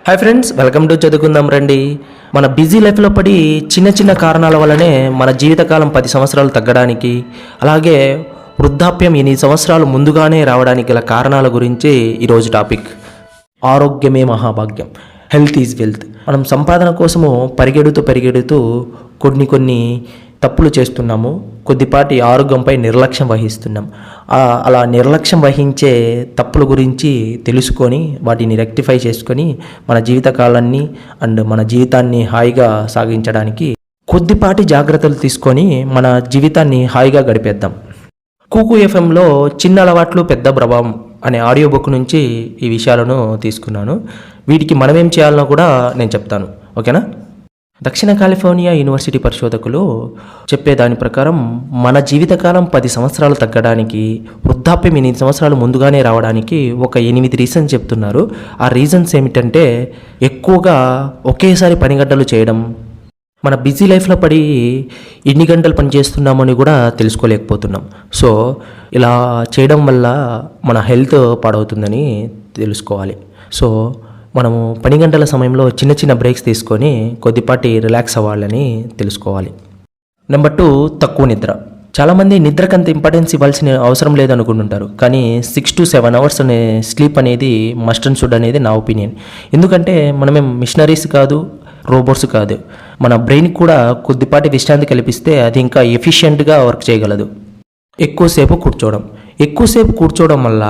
Hi friends, welcome to చదువుకుందాం రండి. మన బిజీ లైఫ్లో పడి చిన్న చిన్న కారణాల వల్లనే మన జీవితకాలం 10 సంవత్సరాలు తగ్గడానికి, అలాగే వృద్ధాప్యం 8 సంవత్సరాలు ముందుగానే రావడానికి గల కారణాల గురించి ఈరోజు టాపిక్. ఆరోగ్యమే మహాభాగ్యం, హెల్త్ ఈజ్ వెల్త్. మనం సంపాదన కోసము పరిగెడుతూ కొన్ని తప్పులు చేస్తున్నాము. కొద్దిపాటి ఆరోగ్యంపై నిర్లక్ష్యం వహిస్తున్నాం. అలా నిర్లక్ష్యం వహించే తప్పుల గురించి తెలుసుకొని వాటిని రెక్టిఫై చేసుకొని మన జీవితకాలాన్ని అండ్ మన జీవితాన్ని హాయిగా సాగించడానికి కొద్దిపాటి జాగ్రత్తలు తీసుకొని మన జీవితాన్ని హాయిగా గడిపేద్దాం. కూకు ఎఫ్ఎంలో చిన్న అలవాట్లు పెద్ద ప్రభావం అనే ఆడియో బుక్ నుంచి ఈ విషయాలను తీసుకున్నాను. వీటికి మనమేం చేయాలనో కూడా నేను చెప్తాను, ఓకేనా? దక్షిణ కాలిఫోర్నియా యూనివర్సిటీ పరిశోధకులు చెప్పే దాని ప్రకారం మన జీవితకాలం 10 సంవత్సరాలు తగ్గడానికి, వృద్ధాప్యం 8 సంవత్సరాలు ముందుగానే రావడానికి ఒక 8 రీజన్స్ చెప్తున్నారు. ఆ రీజన్స్ ఏమిటంటే, ఎక్కువగా ఒకేసారి పని గంటలు చేయడం, మన బిజీ లైఫ్లో పడి ఎన్ని గంటలు పని చేస్తున్నామని కూడా తెలుసుకోలేకపోతున్నాం. సో ఇలా చేయడం వల్ల మన హెల్త్ పాడవుతుందని తెలుసుకోవాలి. సో మనము పని గంటల సమయంలో చిన్న బ్రేక్స్ తీసుకొని కొద్దిపాటి రిలాక్స్ అవ్వాలని తెలుసుకోవాలి. నెంబర్ 2, తక్కువ నిద్ర. చాలామంది నిద్రకు అంత ఇంపార్టెన్స్ ఇవ్వాల్సిన అవసరం లేదనుకుంటుంటారు, కానీ 6 to 7 అవర్స్ అనే స్లీప్ అనేది మస్ట్ అండ్ షుడ్ అనేది నా ఒపీనియన్. ఎందుకంటే మనమేం మిషనరీస్ కాదు, రోబోట్స్ కాదు. మన బ్రెయిన్కి కూడా కొద్దిపాటి విశ్రాంతి కల్పిస్తే అది ఇంకా ఎఫిషియెంట్గా వర్క్ చేయగలదు. ఎక్కువసేపు కూర్చోవడం వల్ల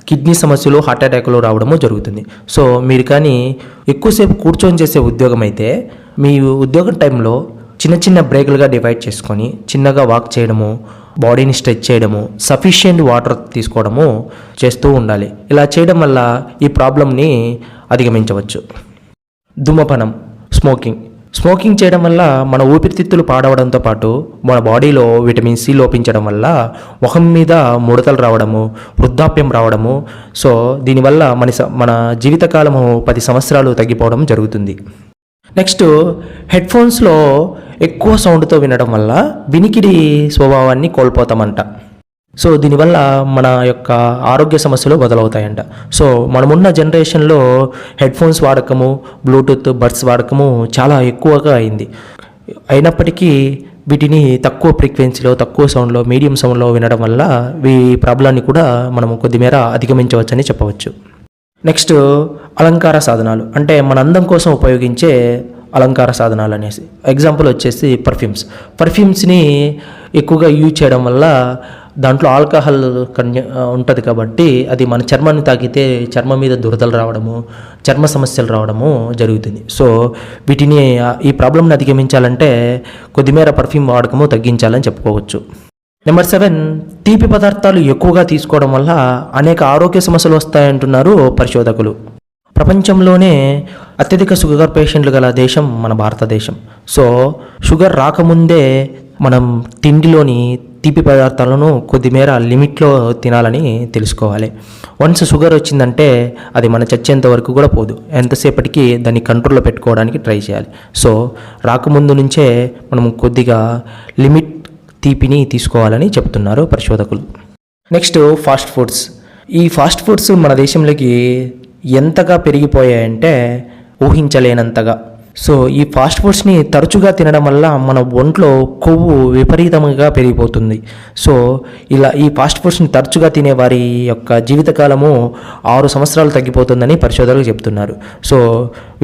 కిడ్నీ సమస్యలు, హార్ట్ అటాక్లు రావడము జరుగుతుంది. సో మీరు కానీ ఎక్కువసేపు కూర్చొని చేసే ఉద్యోగం అయితే మీ ఉద్యోగం టైంలో చిన్న బ్రేకులుగా డివైడ్ చేసుకొని చిన్నగా వాక్ చేయడము, బాడీని స్ట్రెచ్ చేయడము, సఫిషియెంట్ వాటర్ తీసుకోవడము చేస్తూ ఉండాలి. ఇలా చేయడం వల్ల ఈ ప్రాబ్లంని అధిగమించవచ్చు. ధూమపానం, స్మోకింగ్ చేయడం వల్ల మన ఊపిరితిత్తులు పాడవడంతో పాటు మన బాడీలో విటమిన్ సి లోపించడం వల్ల ముఖం మీద ముడతలు రావడము, వృద్ధాప్యం రావడము. సో దీనివల్ల మన జీవితకాలము 10 సంవత్సరాలు తగ్గిపోవడం జరుగుతుంది. నెక్స్ట్, హెడ్ఫోన్స్లో ఎక్కువ సౌండ్తో వినడం వల్ల వినికిడి స్వభావాన్ని కోల్పోతామంట. సో దీనివల్ల మన యొక్క ఆరోగ్య సమస్యలు మొదలవుతాయంట. సో మనమున్న జనరేషన్లో హెడ్ఫోన్స్ వాడకము, బ్లూటూత్ బడ్స్ వాడకము చాలా ఎక్కువగా అయింది. అయినప్పటికీ వీటిని తక్కువ ఫ్రీక్వెన్సీలో, తక్కువ సౌండ్లో, మీడియం సౌండ్లో వినడం వల్ల ఈ ప్రాబ్లాన్ని కూడా మనము కొద్దిమేర అధిగమించవచ్చని చెప్పవచ్చు. నెక్స్ట్, అలంకార సాధనాలు, అంటే మన అందం కోసం ఉపయోగించే అలంకార సాధనాలు అనేసి. ఎగ్జాంపుల్ వచ్చేసి పర్ఫ్యూమ్స్ని ఎక్కువగా యూజ్ చేయడం వల్ల దాంట్లో ఆల్కహాల్ ఉంటుంది కాబట్టి అది మన చర్మాన్ని తాకితే చర్మం మీద దురదలు రావడము, చర్మ సమస్యలు రావడము జరుగుతుంది. సో వీటిని, ఈ ప్రాబ్లంని అధిగమించాలంటే కొద్దిమేర పర్ఫ్యూమ్ వాడకము తగ్గించాలని చెప్పుకోవచ్చు. నెంబర్ 7, తీపి పదార్థాలు ఎక్కువగా తీసుకోవడం వల్ల అనేక ఆరోగ్య సమస్యలు వస్తాయంటున్నారు పరిశోధకులు. ప్రపంచంలోనే అత్యధిక షుగర్ పేషెంట్లు గల దేశం మన భారతదేశం. సో షుగర్ రాకముందే మనం తిండిలోని తీపి పదార్థాలను కొద్దిమేర లిమిట్లో తినాలని తెలుసుకోవాలి. వన్స్ షుగర్ వచ్చిందంటే అది మన చచ్చేంత వరకు కూడా పోదు. ఎంతసేపటికి దాన్ని కంట్రోల్లో పెట్టుకోవడానికి ట్రై చేయాలి. సో రాకముందు నుంచే మనం కొద్దిగా లిమిట్ తీపిని తీసుకోవాలని చెప్తున్నారు పరిశోధకులు. నెక్స్ట్, ఈ ఫాస్ట్ ఫుడ్స్ మన దేశంలోకి ఎంతగా పెరిగిపోయాయంటే ఊహించలేనంతగా. సో ఈ ఫాస్ట్ ఫుడ్స్ని తరచుగా తినడం వల్ల మన ఒంట్లో కొవ్వు విపరీతంగా పెరిగిపోతుంది. సో ఇలా ఈ ఫాస్ట్ ఫుడ్స్ని తరచుగా తినే వారి యొక్క జీవితకాలము 6 సంవత్సరాలు తగ్గిపోతుందని పరిశోధకులు చెప్తున్నారు. సో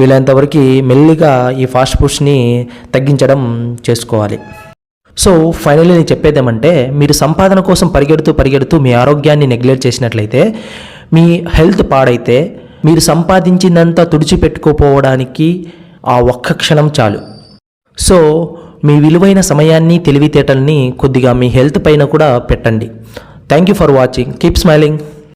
వీళ్ళంతవరకు మెల్లిగా ఈ ఫాస్ట్ ఫుడ్స్ని తగ్గించడం చేసుకోవాలి. సో ఫైనల్లీ నేను చెప్పేదేమంటే, మీరు సంపాదన కోసం పరిగెడుతూ మీ ఆరోగ్యాన్ని నెగ్లెక్ట్ చేసినట్లయితే, మీ హెల్త్ పాడైతే, మీరు సంపాదించిందంతా తుడిచిపెట్టుకోపోవడానికి ఆ ఒక్క క్షణం చాలు. సో మీ విలువైన సమయాన్ని, తెలివితేటల్ని కొద్దిగా మీ హెల్త్ పైన కూడా పెట్టండి. Thank you for watching. Keep smiling.